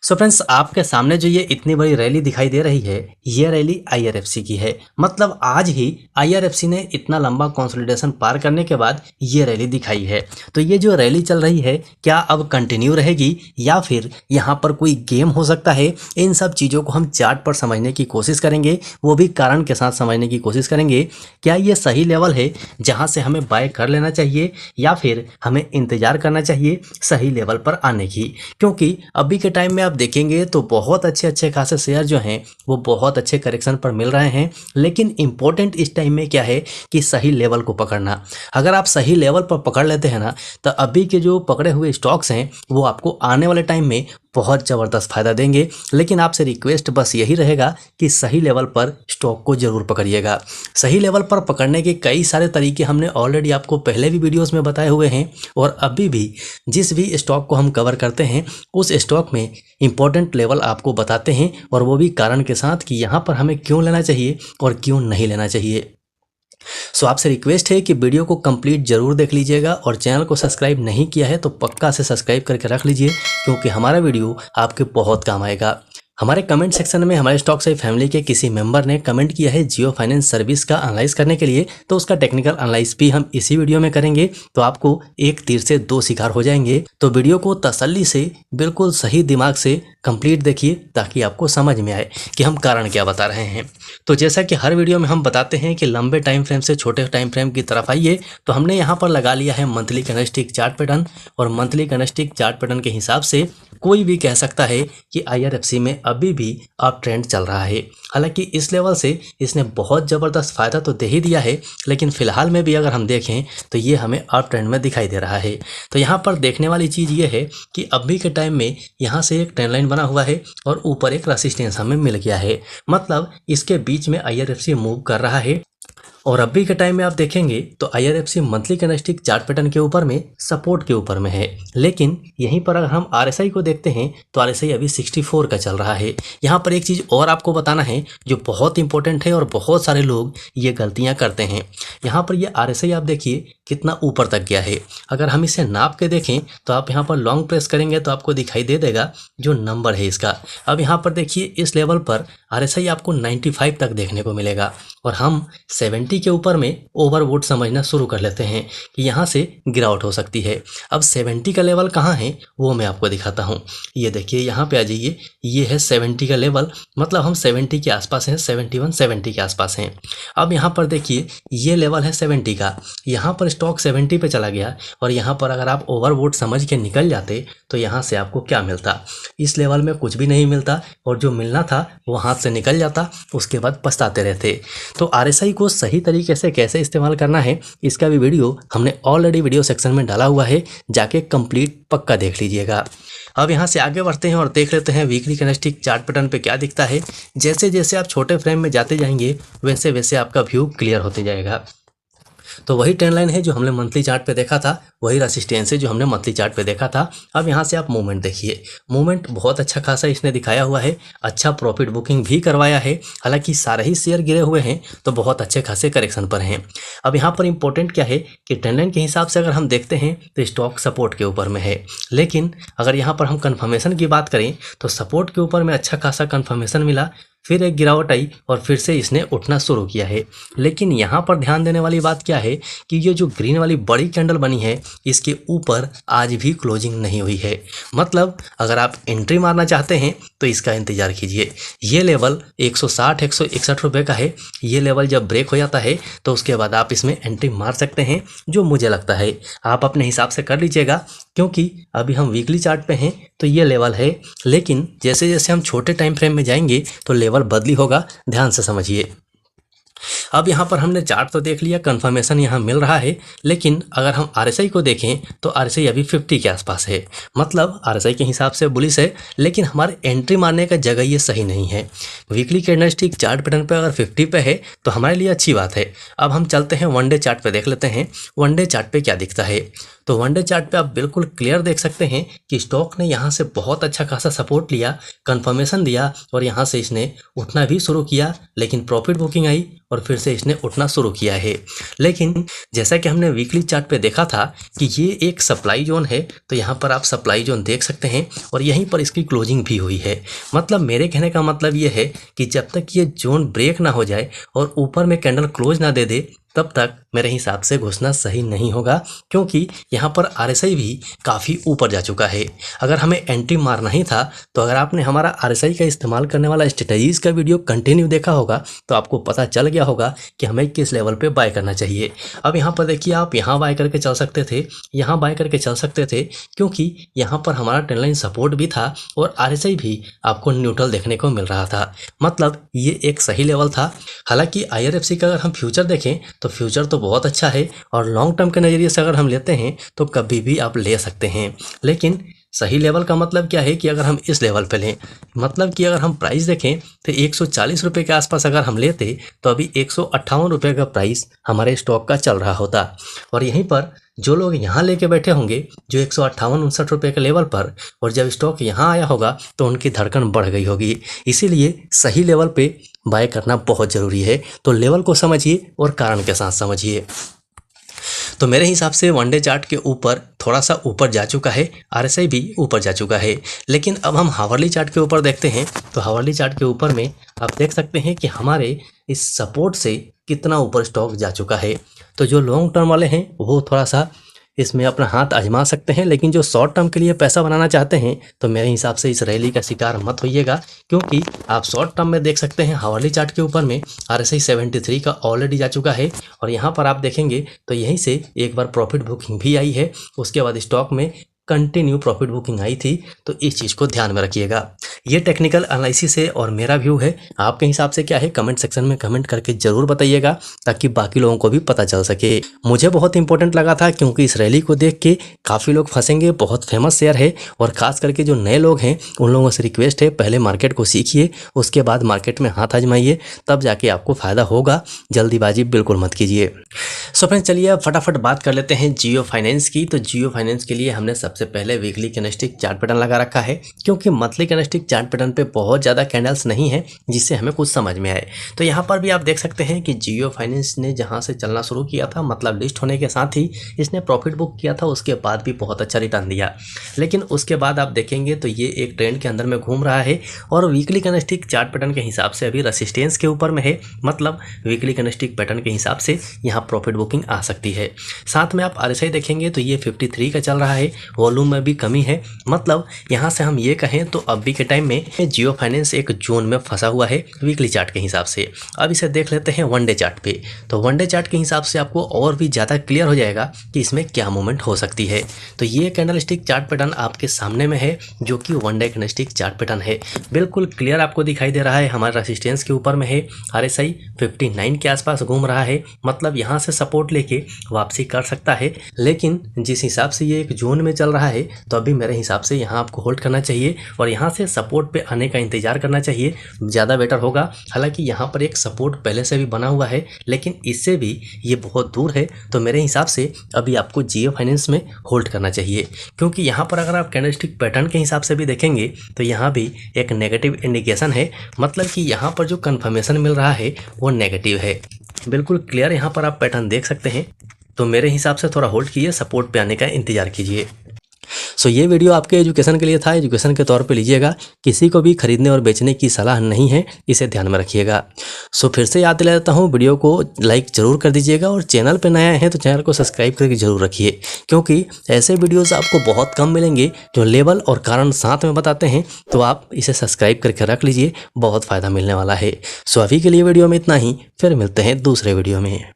So friends, आपके सामने जो ये इतनी बड़ी रैली दिखाई दे रही है, ये रैली आईआरएफसी की है। मतलब आज ही आईआरएफसी ने इतना लंबा कंसोलिडेशन पार करने के बाद ये रैली दिखाई है। तो ये जो रैली चल रही है, क्या अब कंटिन्यू रहेगी या फिर यहाँ पर कोई गेम हो सकता है? इन सब चीज़ों को हम चार्ट पर समझने की कोशिश करेंगे, वो भी कारण के साथ समझने की कोशिश करेंगे। क्या ये सही लेवल है जहाँ से हमें बाय कर लेना चाहिए या फिर हमें इंतज़ार करना चाहिए सही लेवल पर आने की? क्योंकि अभी के टाइम में आप देखेंगे तो बहुत अच्छे खासे शेयर जो हैं वो बहुत अच्छे करेक्शन पर मिल रहे हैं। लेकिन इम्पोर्टेंट इस टाइम में क्या है कि सही लेवल को पकड़ना। अगर आप सही लेवल पर पकड़ लेते हैं ना, तो अभी के जो पकड़े हुए स्टॉक्स हैं वो आपको आने वाले टाइम में बहुत ज़बरदस्त फायदा देंगे। लेकिन आपसे रिक्वेस्ट बस यही रहेगा कि सही लेवल पर स्टॉक को ज़रूर पकड़िएगा। सही लेवल पर पकड़ने के कई सारे तरीके हमने ऑलरेडी आपको पहले भी वीडियोस में बताए हुए हैं, और अभी भी जिस भी स्टॉक को हम कवर करते हैं उस स्टॉक में इंपॉर्टेंट लेवल आपको बताते हैं, और वो भी कारण के साथ कि यहाँ पर हमें क्यों लेना चाहिए और क्यों नहीं लेना चाहिए। सो आपसे रिक्वेस्ट है कि वीडियो को कंप्लीट जरूर देख लीजिएगा, और चैनल को सब्सक्राइब नहीं किया है तो पक्का से सब्सक्राइब करके रख लीजिए, क्योंकि हमारा वीडियो आपके बहुत काम आएगा। हमारे कमेंट सेक्शन में हमारे स्टॉक साई फैमिली के किसी मेंबर ने कमेंट किया है जियो फाइनेंस सर्विस का एनालाइज करने के लिए, तो उसका टेक्निकल एनालाइज भी हम इसी वीडियो में करेंगे। तो आपको एक तीर से दो शिकार हो जाएंगे। तो वीडियो को तसल्ली से बिल्कुल सही दिमाग से कंप्लीट देखिए, ताकि आपको समझ में आए कि हम कारण क्या बता रहे हैं। तो जैसा कि हर वीडियो में हम बताते हैं कि लंबे टाइम फ्रेम से छोटे टाइम फ्रेम की तरफ आइए, तो हमने यहाँ पर लगा लिया है मंथली कैंडलस्टिक चार्ट पैटर्न, और मंथली कैंडलस्टिक चार्ट पैटर्न के हिसाब से कोई भी कह सकता है कि आईआरएफसी में अभी भी अप ट्रेंड चल रहा है। हालांकि इस लेवल से इसने बहुत ज़बरदस्त फायदा तो दे ही दिया है, लेकिन फिलहाल में भी अगर हम देखें तो ये हमें अप ट्रेंड में दिखाई दे रहा है। तो यहाँ पर देखने वाली चीज़ ये है कि अभी के टाइम में यहाँ से एक ट्रेंड लाइन बना हुआ है और ऊपर एक रेसिस्टेंस हमें मिल गया है। मतलब इसके बीच में आईआरएफसी मूव कर रहा है, और अभी के टाइम में आप देखेंगे तो IRFC monthly candlestick chart pattern के ऊपर में सपोर्ट के ऊपर में है। लेकिन यहीं पर अगर हम आरएसआई को देखते हैं तो आरएसआई अभी 64 का चल रहा है। यहाँ पर एक चीज़ और आपको बताना है जो बहुत इंपॉर्टेंट है, और बहुत सारे लोग ये गलतियाँ करते हैं। यहाँ पर ये आरएसआई आप देखिए कितना ऊपर तक गया है। अगर हम इसे नाप के देखें तो आप यहाँ पर लॉन्ग प्रेस करेंगे तो आपको दिखाई दे देगा जो नंबर है इसका। अब यहाँ पर देखिए इस लेवल पर आरएसआई आपको 95 तक देखने को मिलेगा, और हम 70 के ऊपर में ओवरबोट समझना शुरू कर लेते हैं कि यहाँ से गिरावट हो सकती है। अब 70 का लेवल कहाँ है वो मैं आपको दिखाता हूँ। ये देखिए यहाँ पे आ जाइए, ये है 70 का लेवल। मतलब हम 70 के आसपास हैं, 71 70 के आसपास हैं। अब यहाँ पर देखिए ये लेवल है 70 का, यहाँ पर स्टॉक 70 पे चला गया, और यहाँ पर अगर आप ओवरबोट समझ के निकल जाते तो यहाँ से आपको क्या मिलता? इस लेवल में कुछ भी नहीं मिलता, और जो मिलना था वो हाथ से निकल जाता, उसके बाद पछताते रहते। तो आरएसआई को सही तरीके से कैसे इस्तेमाल करना है इसका भी वीडियो हमने ऑलरेडी वीडियो सेक्शन में डाला हुआ है, जाके कंप्लीट पक्का देख लीजिएगा। अब यहाँ से आगे बढ़ते हैं और देख लेते हैं वीकली कैंडलस्टिक चार्ट पैटर्न पे क्या दिखता है। जैसे जैसे आप छोटे फ्रेम में जाते जाएंगे वैसे वैसे आपका व्यू क्लियर होते जाएगा। तो वही ट्रेंड लाइन है जो हमने मंथली चार्ट पे देखा था, वही रेसिस्टेंस है जो हमने मंथली चार्ट पे देखा था। अब यहाँ से आप मूवमेंट देखिए, मूवमेंट बहुत अच्छा खासा इसने दिखाया हुआ है, अच्छा प्रॉफिट बुकिंग भी करवाया है। हालांकि सारे ही शेयर गिरे हुए हैं तो बहुत अच्छे खासे करेक्शन पर हैं। अब यहाँ पर इंपॉर्टेंट क्या है कि ट्रेंड लाइन के हिसाब से अगर हम देखते हैं तो स्टॉक सपोर्ट के ऊपर में है, लेकिन अगर यहाँ पर हम कन्फर्मेशन की बात करें तो सपोर्ट के ऊपर में अच्छा खासा कन्फर्मेशन मिला, फिर एक गिरावट आई और फिर से इसने उठना शुरू किया है। लेकिन यहाँ पर ध्यान देने वाली बात क्या है कि ये जो ग्रीन वाली बड़ी कैंडल बनी है इसके ऊपर आज भी क्लोजिंग नहीं हुई है। मतलब अगर आप एंट्री मारना चाहते हैं तो इसका इंतजार कीजिए। ये लेवल 160-161 रुपये का है। ये लेवल जब ब्रेक हो जाता है तो उसके बाद आप इसमें एंट्री मार सकते हैं, जो मुझे लगता है आप अपने हिसाब से कर लीजिएगा, क्योंकि अभी हम वीकली चार्ट पे हैं तो ये लेवल है। लेकिन जैसे जैसे हम छोटे टाइम फ्रेम में जाएंगे तो लेवल बदली होगा, ध्यान से समझिए। अब यहाँ पर हमने चार्ट तो देख लिया, कंफर्मेशन यहाँ मिल रहा है, लेकिन अगर हम आरएसआई को देखें तो आरएसआई अभी 50 के आसपास है। मतलब आरएसआई के हिसाब से बुलिश है, लेकिन हमारे एंट्री मारने का जगह ये सही नहीं है। वीकली कैंडलस्टिक चार्ट पैटर्न पे अगर 50 पे है तो हमारे लिए अच्छी बात है। अब हम चलते हैं वन डे चार्ट पे, देख लेते हैं वन डे चार्ट पे क्या दिखता है। तो वन डे चार्ट पे आप बिल्कुल क्लियर देख सकते हैं कि स्टॉक ने यहाँ से बहुत अच्छा खासा सपोर्ट लिया, कंफर्मेशन दिया, और यहाँ से इसने उठना भी शुरू किया, लेकिन प्रॉफिट बुकिंग आई और फिर से इसने उठना शुरू किया है। लेकिन जैसा कि हमने वीकली चार्ट पे देखा था कि ये एक सप्लाई जोन है, तो यहाँ पर आप सप्लाई जोन देख सकते हैं और यहीं पर इसकी क्लोजिंग भी हुई है। मतलब मेरे कहने का मतलब ये है कि जब तक ये जोन ब्रेक ना हो जाए और ऊपर में कैंडल क्लोज ना दे दे, तब तक मेरे हिसाब से घुसना सही नहीं होगा, क्योंकि यहाँ पर RSI भी काफ़ी ऊपर जा चुका है। अगर हमें एंट्री मारना ही था तो अगर आपने हमारा RSI का इस्तेमाल करने वाला स्ट्रेटजीज़ का वीडियो कंटिन्यू देखा होगा तो आपको पता चल गया होगा कि हमें किस लेवल पे बाय करना चाहिए। अब यहाँ पर देखिए, आप यहाँ बाय करके चल सकते थे, यहाँ बाय करके चल सकते थे, क्योंकि यहाँ पर हमारा ट्रेंड लाइन सपोर्ट भी था और RSI भी आपको न्यूट्रल देखने को मिल रहा था। मतलब ये एक सही लेवल था। हालांकि IRFC का अगर हम फ्यूचर देखें तो फ्यूचर तो बहुत अच्छा है और लॉन्ग टर्म के नज़रिए से अगर हम लेते हैं तो कभी भी आप ले सकते हैं। लेकिन सही लेवल का मतलब क्या है कि अगर हम इस लेवल पे लें, मतलब कि अगर हम प्राइस देखें तो 140 रुपये के आसपास अगर हम लेते तो अभी 158 रुपये का प्राइस हमारे स्टॉक का चल रहा होता। और यहीं पर जो लोग यहाँ लेके बैठे होंगे जो 158-59 रुपये के लेवल पर, और जब स्टॉक यहाँ आया होगा तो उनकी धड़कन बढ़ गई होगी। इसीलिए सही लेवल पे बाय करना बहुत ज़रूरी है। तो लेवल को समझिए और कारण के साथ समझिए। तो मेरे हिसाब से वन डे चार्ट के ऊपर थोड़ा सा ऊपर जा चुका है, RSI भी ऊपर जा चुका है। लेकिन अब हम हावरली चार्ट के ऊपर देखते हैं तो हावरली चार्ट के ऊपर में आप देख सकते हैं कि हमारे इस सपोर्ट से कितना ऊपर स्टॉक जा चुका है। तो जो लॉन्ग टर्म वाले हैं वो थोड़ा सा इसमें अपना हाथ आजमा सकते हैं, लेकिन जो शॉर्ट टर्म के लिए पैसा बनाना चाहते हैं तो मेरे हिसाब से इस रैली का शिकार मत होइएगा, क्योंकि आप शॉर्ट टर्म में देख सकते हैं हावरली चार्ट के ऊपर में RSI 73 का ऑलरेडी जा चुका है और यहाँ पर आप देखेंगे तो यहीं से एक बार प्रॉफिट बुकिंग भी आई है। उसके बाद स्टॉक में कंटिन्यू प्रॉफिट बुकिंग आई थी। तो इस चीज़ को ध्यान में रखिएगा। ये टेक्निकल एनालिसिस है और मेरा व्यू है। आपके हिसाब से क्या है कमेंट सेक्शन में कमेंट करके ज़रूर बताइएगा, ताकि बाकी लोगों को भी पता चल सके। मुझे बहुत इंपॉर्टेंट लगा था, क्योंकि इस रैली को देख के काफ़ी लोग फंसेंगे। बहुत फेमस शेयर है और ख़ास करके जो नए लोग हैं उन लोगों से रिक्वेस्ट है, पहले मार्केट को सीखिए, उसके बाद मार्केट में हाथ आजमाइए, तब जाके आपको फ़ायदा होगा। जल्दीबाजी बिल्कुल मत कीजिए। सो फ्रेंड्स, चलिए अब फटाफट बात कर लेते हैं जियो फाइनेंस की। तो जियो फाइनेंस के लिए हमने सबसे पहले वीकली कैंडलस्टिक चार्ट पैटर्न लगा रखा है, क्योंकि मंथली कैंडलस्टिक चार्ट पैटर्न पे बहुत ज़्यादा कैंडल्स नहीं है जिससे हमें कुछ समझ में आए। तो यहाँ पर भी आप देख सकते हैं कि जियो फाइनेंस ने जहाँ से चलना शुरू किया था, मतलब लिस्ट होने के साथ ही इसने प्रॉफिट बुक किया था, उसके बाद भी बहुत अच्छा रिटर्न दिया। लेकिन उसके बाद आप देखेंगे तो ये एक ट्रेंड के अंदर में घूम रहा है और वीकली कैंडलस्टिक चार्ट पैटर्न के हिसाब से अभी रेसिस्टेंस के ऊपर में है। मतलब वीकली कैंडलस्टिक पैटर्न के हिसाब से यहाँ प्रॉफिट बुकिंग आ सकती है। साथ में आप RSI देखेंगे तो ये 53 का चल रहा है, वॉल्यूम में भी कमी है। मतलब यहाँ से हम ये कहें तो अभी के टाइम में जियो फाइनेंस एक जोन में फंसा हुआ है वीकली चार्ट के हिसाब से। अब इसे देख लेते हैं वन डे चार्ट पे। तो वन डे चार्ट के हिसाब से आपको और भी ज़्यादा क्लियर हो जाएगा कि इसमें क्या मूवमेंट हो सकती है। तो ये कैंडलस्टिक चार्ट पैटर्न आपके सामने में है, जो कि one day candlestick chart pattern है। बिल्कुल क्लियर आपको दिखाई दे रहा है, हमारा रेसिस्टेंस के ऊपर में है, RSI 59 के आसपास घूम रहा है। मतलब यहाँ से सपोर्ट लेके वापसी कर सकता है। लेकिन जिस हिसाब से ये एक जोन में चल रहा है तो अभी मेरे हिसाब से यहाँ आपको होल्ड करना चाहिए और यहाँ से सपोर्ट पे आने का इंतजार करना चाहिए, ज़्यादा बेटर होगा। हालांकि यहाँ पर एक सपोर्ट पहले से भी बना हुआ है, लेकिन इससे भी ये बहुत दूर है। तो मेरे हिसाब से अभी आपको जियो फाइनेंस में होल्ड करना चाहिए, क्योंकि यहाँ पर अगर आप कैंडलस्टिक पैटर्न के हिसाब से भी देखेंगे तो यहाँ भी एक नेगेटिव इंडिकेशन है। मतलब कि यहाँ पर जो कन्फर्मेशन मिल रहा है वो नेगेटिव है। बिल्कुल क्लियर यहाँ पर आप पैटर्न देख सकते हैं। तो मेरे हिसाब से थोड़ा होल्ड कीजिए, सपोर्ट पे आने का इंतजार कीजिए। सो ये वीडियो आपके एजुकेशन के लिए था, एजुकेशन के तौर पे लीजिएगा। किसी को भी खरीदने और बेचने की सलाह नहीं है, इसे ध्यान में रखिएगा। सो फिर से याद दिला देता हूँ, वीडियो को लाइक ज़रूर कर दीजिएगा और चैनल पे नया है तो चैनल को सब्सक्राइब करके ज़रूर रखिए, क्योंकि ऐसे वीडियोस आपको बहुत कम मिलेंगे जो लेवल और कारण साथ में बताते हैं। तो आप इसे सब्सक्राइब करके रख लीजिए, बहुत फ़ायदा मिलने वाला है। सो अभी के लिए वीडियो में इतना ही, फिर मिलते हैं दूसरे वीडियो में।